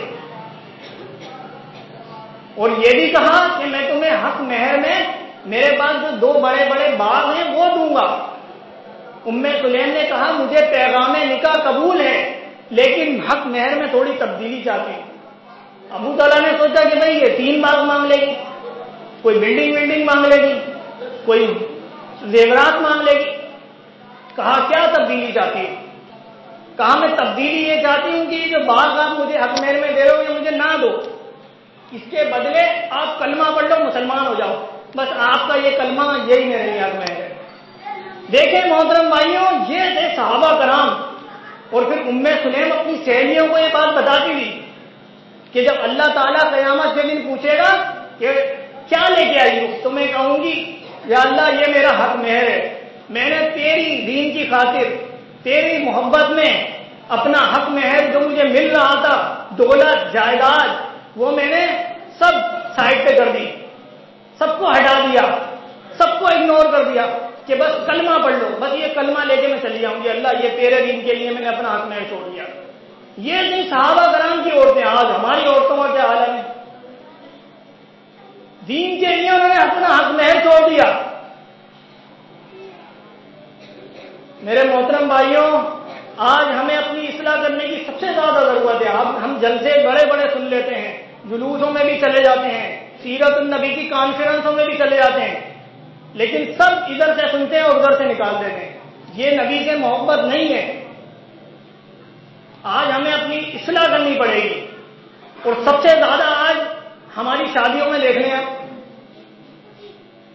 اور یہ بھی کہا کہ میں تمہیں حق مہر میں میرے پاس جو 2 بڑے بڑے باغ ہیں وہ دوں گا۔ ام سلیم نے کہا مجھے پیغام نکاح قبول ہے لیکن حق مہر میں تھوڑی تبدیلی چاہتی ہوں۔ ابو طلحہ نے سوچا کہ بھئی یہ 3 باغ مانگ لے گی، کوئی بلڈنگ مانگ لے گی، کوئی زیورات مانگ لے گی۔ کہا کیا تبدیلی چاہتی ہوں؟ کہا میں تبدیلی یہ چاہتی ہوں کہ جو باغ آپ مجھے حق مہر میں دے رہے ہو یہ مجھے نہ دو، اس کے بدلے آپ کلمہ پڑھ لو، مسلمان ہو جاؤ، بس آپ کا یہ کلمہ یہی میرے لیے حق مہر ہے۔ دیکھیں محترم بھائیوں، یہ تھے صحابہ کرام۔ اور پھر ام سلیم اپنی سہیلیوں کو یہ بات بتاتی تھی کہ جب اللہ تعالیٰ قیامت کے دن پوچھے گا کہ کیا لے کے آئی ہو، تو میں کہوں گی یا اللہ یہ میرا حق مہر ہے، میں نے تیری دین کی خاطر، تیری محبت میں اپنا حق محض جو مجھے مل رہا تھا، دولت جائیداد، وہ میں نے سب سائڈ پہ کر دی، سب کو ہٹا دیا، سب کو اگنور کر دیا کہ بس کلمہ پڑھ لو، بس یہ کلمہ لے کے میں چلی جاؤں گی، اللہ یہ تیرے دین کے لیے میں نے اپنا حق محض چھوڑ دیا۔ یہ نہیں صحابہ کرام کی عورتیں، آج ہماری عورتوں کا کیا حال ہے؟ دین کے لیے انہوں نے اپنا حق محض چھوڑ دیا۔ میرے محترم بھائیوں، آج ہمیں اپنی اصلاح کرنے کی سب سے زیادہ ضرورت ہے۔ ہم جلسے بڑے بڑے سن لیتے ہیں، جلوسوں میں بھی چلے جاتے ہیں، سیرت النبی کی کانفرنسوں میں بھی چلے جاتے ہیں، لیکن سب ادھر سے سنتے ہیں اور ادھر سے نکال دیتے ہیں۔ یہ نبی سے محبت نہیں ہے۔ آج ہمیں اپنی اصلاح کرنی پڑے گی، اور سب سے زیادہ آج ہماری شادیوں میں دیکھ لیں آپ،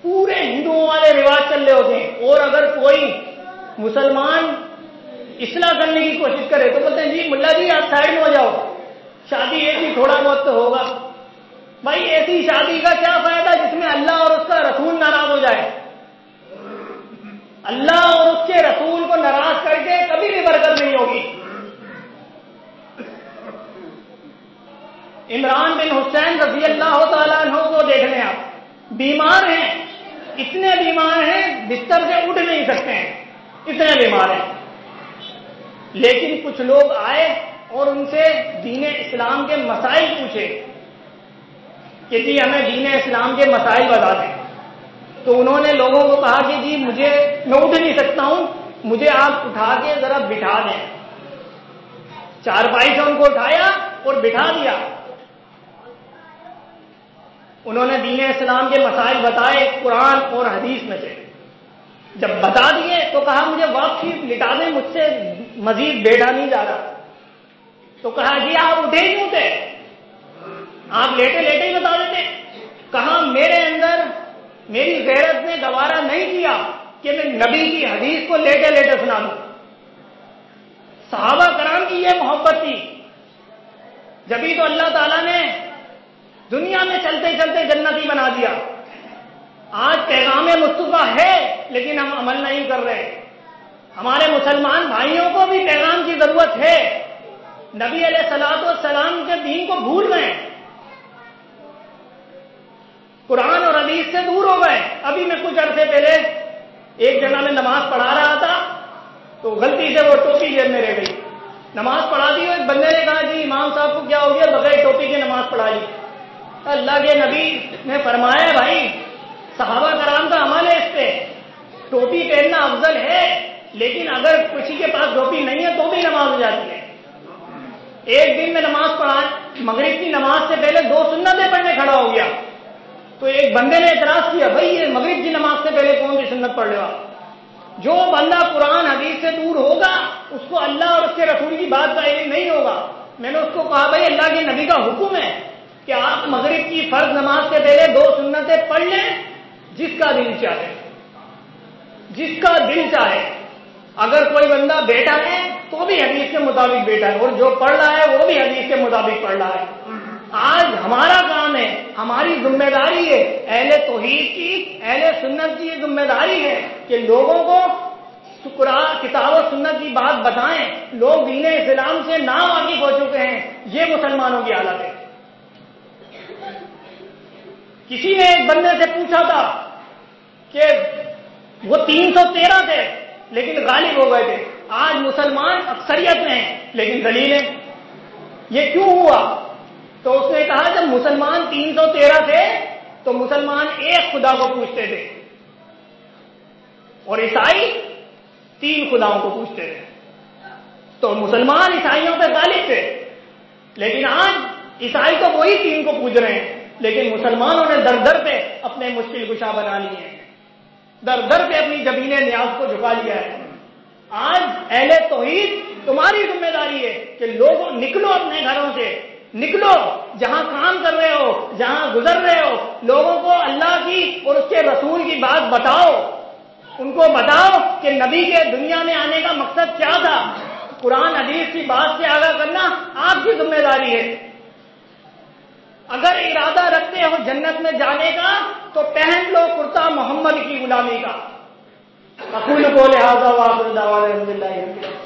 پورے ہندوؤں والے رواج چل رہے ہوتے ہیں، اور اگر کوئی مسلمان اصلاح کرنے کی کوشش کرے تو بولتے ہیں جی ملا جی آپ سائڈ میں ہو جاؤ، شادی ایسی تھوڑا بہت تو ہوگا۔ بھائی ایسی شادی کا کیا فائدہ جس میں اللہ اور اس کا رسول ناراض ہو جائے؟ اللہ اور اس کے رسول کو ناراض کر کے کبھی بھی برکت نہیں ہوگی۔ عمران بن حسین رضی اللہ تعالیٰ عنہ کو دیکھ لیں آپ، بیمار ہیں، اتنے بیمار ہیں بستر سے اٹھ نہیں سکتے ہیں، اتنے بیمار ہیں، لیکن کچھ لوگ آئے اور ان سے دین اسلام کے مسائل پوچھے کہ جی ہمیں دین اسلام کے مسائل بتا دیں۔ تو انہوں نے لوگوں کو کہا کہ جی میں اٹھ نہیں سکتا ہوں، مجھے آپ اٹھا کے ذرا بٹھا دیں۔ چارپائی سے ان کو اٹھایا اور بٹھا دیا۔ انہوں نے دین اسلام کے مسائل بتائے قرآن اور حدیث میں سے، جب بتا دیے تو کہا مجھے واپسی لٹا دیں، مجھ سے مزید بیٹھا نہیں جا رہا۔ تو کہا جی آپ اٹھے ہی کیوں تھے؟ آپ لیٹے لیٹے ہی بتا دیتے۔ کہا میرے اندر میری غیرت نے گوارا نہیں کیا کہ میں نبی کی حدیث کو لیٹے لیٹے سنا دوں۔ صحابہ کرام کی یہ محبت تھی، جبھی تو اللہ تعالیٰ نے دنیا میں چلتے چلتے جنتی بنا دیا۔ آج پیغام مصطفیٰ ہے لیکن ہم عمل نہیں کر رہے۔ ہمارے مسلمان بھائیوں کو بھی پیغام کی ضرورت ہے۔ نبی علیہ الصلوۃ والسلام کے دین کو بھول گئے، قرآن اور حدیث سے دور ہو گئے۔ ابھی میں کچھ عرصے پہلے ایک جگہ میں نماز پڑھا رہا تھا تو غلطی سے وہ ٹوپی جیب میں رہ گئی۔ نماز پڑھا دی، ایک بندے نے کہا جی امام صاحب کو کیا ہو گیا، بغیر ٹوپی کے نماز پڑھائی۔ اللہ کے نبی نے فرمایا بھائی صحابہ کرام کا عمل ہے، اس پہ ٹوپی پہننا افضل ہے، لیکن اگر کسی کے پاس ٹوپی نہیں ہے تو بھی نماز ہو جاتی ہے۔ ایک دن میں نماز پڑھا، مغرب کی نماز سے پہلے 2 سنتیں پڑھنے کھڑا ہو گیا، تو ایک بندے نے اعتراض کیا بھائی یہ مغرب کی نماز سے پہلے کون سی سنت پڑھ لے گا؟ جو بندہ قرآن حدیث سے دور ہوگا اس کو اللہ اور اس کے رسول کی بات کا علم نہیں ہوگا۔ میں نے اس کو کہا بھائی اللہ کے نبی کا حکم ہے کہ آپ مغرب کی فرض نماز سے پہلے 2 سنتیں پڑھ لیں، جس کا دل چاہے، جس کا دل چاہے۔ اگر کوئی بندہ بیٹھا ہے تو بھی حدیث کے مطابق بیٹھا ہے، اور جو پڑھ رہا ہے وہ بھی حدیث کے مطابق پڑھ رہا ہے۔ آج ہمارا کام ہے، ہماری ذمہ داری ہے، اہل توحید کی، اہل سنت کی یہ ذمہ داری ہے کہ لوگوں کو قرآن کتاب و سنت کی بات بتائیں۔ لوگ دین اسلام سے ناواقف ہو چکے ہیں، یہ مسلمانوں کی حالت ہے۔ کسی نے ایک بندے سے پوچھا تھا کہ وہ 313 تھے لیکن غالب ہو گئے تھے، آج مسلمان اکثریت میں ہیں لیکن ذلیل ہیں، یہ کیوں ہوا؟ تو اس نے کہا جب مسلمان 313 تھے تو مسلمان ایک خدا کو پوچھتے تھے اور عیسائی 3 خداؤں کو پوچھتے تھے، تو مسلمان عیسائیوں پہ غالب تھے، لیکن آج عیسائی تو وہی 3 کو پوچھ رہے ہیں، لیکن مسلمانوں نے در در پہ اپنے مشکل کشا بنا لیے ہیں، در در پہ اپنی جبین نیاز کو جھکا لیا ہے۔ آج اہل توحید تمہاری ذمہ داری ہے کہ لوگوں نکلو اپنے گھروں سے، نکلو جہاں کام کر رہے ہو، جہاں گزر رہے ہو، لوگوں کو اللہ کی اور اس کے رسول کی بات بتاؤ، ان کو بتاؤ کہ نبی کے دنیا میں آنے کا مقصد کیا تھا۔ قرآن حدیث کی بات سے آگاہ کرنا آپ کی ذمہ داری ہے۔ اگر ارادہ رکھتے ہو جنت میں جانے کا تو پہن لو کرتا محمد کی غلامی کا، اقول قولی ھذا وآخر دعوانا الحمد للہ رب العالمین.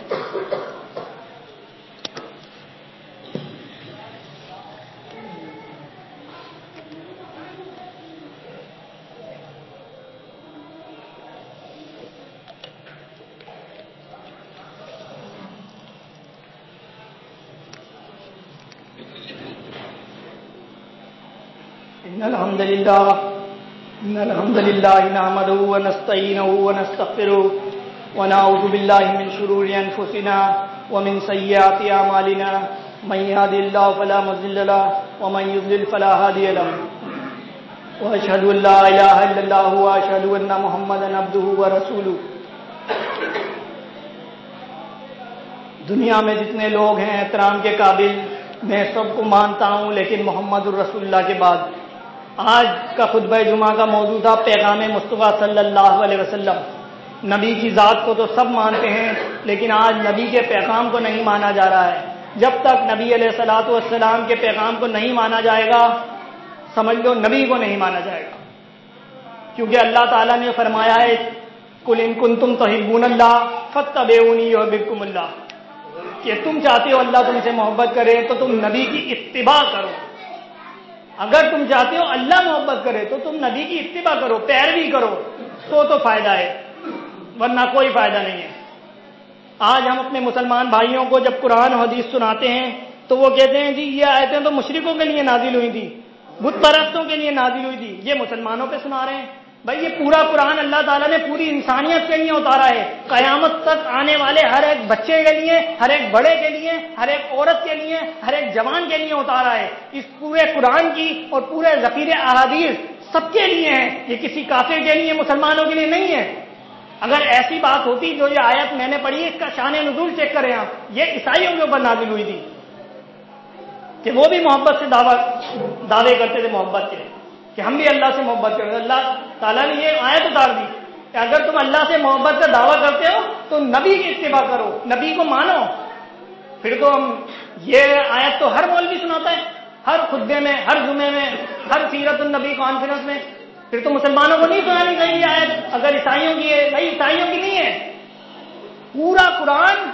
إن الحمد لله نحمده ونستعينه ونستغفره ونعوذ بالله من شرور أنفسنا ومن سيئات أعمالنا من يهد الله فلا مضل له ومن يضلل فلا هادي له وأشهد أن لا إله إلا الله وأشهد أن محمدا عبده ورسوله. دنیا میں جتنے لوگ ہیں احترام کے قابل میں سب کو مانتا ہوں، لیکن محمد الرسول اللہ کے بعد آج کا خطبہ جمعہ کا موضوع تھا پیغام مصطفیٰ صلی اللہ علیہ وسلم. نبی کی ذات کو تو سب مانتے ہیں، لیکن آج نبی کے پیغام کو نہیں مانا جا رہا ہے. جب تک نبی علیہ الصلوۃ والسلام کے پیغام کو نہیں مانا جائے گا، سمجھ لو نبی کو نہیں مانا جائے گا. کیونکہ اللہ تعالیٰ نے فرمایا ہے قل ان کنتم تحبون اللہ فاتبعونی یحببکم اللہ، کہ تم چاہتے ہو اللہ تم سے محبت کرے تو تم نبی کی اتباع کرو. اگر تم چاہتے ہو اللہ محبت کرے تو تم نبی کی اتباع کرو، پیروی کرو، تو فائدہ ہے، ورنہ کوئی فائدہ نہیں ہے. آج ہم اپنے مسلمان بھائیوں کو جب قرآن و حدیث سناتے ہیں تو وہ کہتے ہیں جی یہ آیتیں تو مشرکوں کے لیے نازل ہوئی تھی، بت پرستوں کے لیے نازل ہوئی تھی، یہ مسلمانوں پہ سنا رہے ہیں. بھائی یہ پورا قرآن اللہ تعالیٰ نے پوری انسانیت کے لیے اتارا ہے، قیامت تک آنے والے ہر ایک بچے کے لیے، ہر ایک بڑے کے لیے، ہر ایک عورت کے لیے، ہر ایک جوان کے لیے اتارا ہے. اس پورے قرآن کی اور پورے ذخیرے احادیث سب کے لیے ہیں، یہ کسی کافر کے لیے، مسلمانوں کے لیے نہیں ہے. اگر ایسی بات ہوتی جو یہ آیت میں نے پڑھی، اس کا شان نزول چیک کریں آپ، یہ عیسائیوں کے اوپر نازل ہوئی تھی کہ وہ بھی محبت سے دعوے کرتے تھے محبت کے، کہ ہم بھی اللہ سے محبت کریں. اللہ تعالیٰ نے یہ آیت اتار دی کہ اگر تم اللہ سے محبت کا دعویٰ کرتے ہو تو نبی کی اتباع کرو، نبی کو مانو. پھر تو ہم یہ آیت تو ہر مولوی سناتا ہے، ہر خطبے میں، ہر جمعے میں، ہر سیرت النبی کانفرنس میں. پھر تو مسلمانوں کو نہیں سنانی چاہیے آیت. اگر عیسائیوں کی ہے، بھائی عیسائیوں کی نہیں ہے، پورا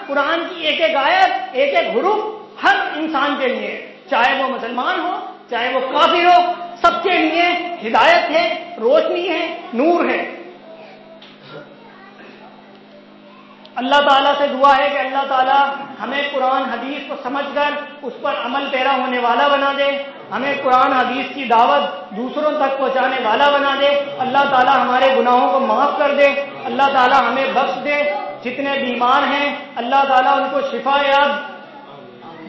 قرآن کی ایک ایک آیت، ایک ایک حروف ہر انسان کے لیے، چاہے وہ مسلمان ہو چاہے وہ کافر ہو، سب کے لیے ہدایت ہے، روشنی ہے، نور ہے. اللہ تعالیٰ سے دعا ہے کہ اللہ تعالیٰ ہمیں قرآن حدیث کو سمجھ کر اس پر عمل پیرا ہونے والا بنا دے، ہمیں قرآن حدیث کی دعوت دوسروں تک پہنچانے والا بنا دے. اللہ تعالیٰ ہمارے گناہوں کو معاف کر دے، اللہ تعالیٰ ہمیں بخش دے. جتنے بیمار ہیں اللہ تعالیٰ ان کو شفا یاب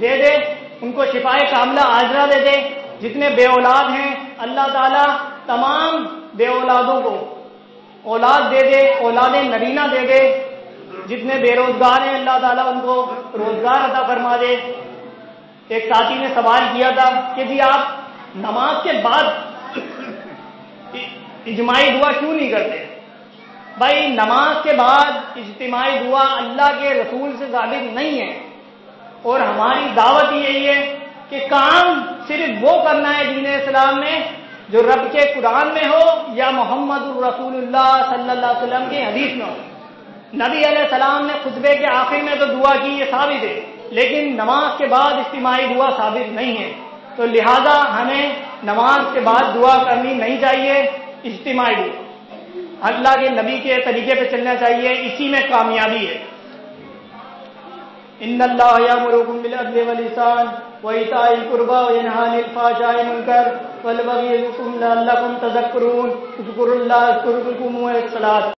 دے دے، ان کو شفا کاملہ عاجلہ دے دے. جتنے بے اولاد ہیں اللہ تعالیٰ تمام بے اولادوں کو اولاد دے دے، اولاد نرینہ دے دے. جتنے بے روزگار ہیں اللہ تعالیٰ ان کو روزگار عطا فرما دے. ایک ساتھی نے سوال کیا تھا کہ جی آپ نماز کے بعد اجتماعی دعا کیوں نہیں کرتے؟ بھائی نماز کے بعد اجتماعی دعا اللہ کے رسول سے ثابت نہیں ہے، اور ہماری دعوت یہی ہے کہ کام صرف وہ کرنا ہے دین اسلام میں جو رب کے قرآن میں ہو یا محمد الرسول اللہ صلی اللہ علیہ وسلم کی حدیث میں ہو. نبی علیہ السلام نے خطبے کے آخر میں تو دعا کی، یہ ثابت ہے، لیکن نماز کے بعد اجتماعی دعا ثابت نہیں ہے. تو لہذا ہمیں نماز کے بعد دعا کرنی نہیں چاہیے، اجتماعی دعا اللہ کے نبی کے طریقے پہ چلنا چاہیے، اسی میں کامیابی ہے. ان اللہ یامرکم بالعدل والإحسان وإیتاء القربى وینہی عن الفحشاء والمنکر والبغی یعظکم لعلکم تذکرون اذکروا اللہ یذکرکم والصلاۃ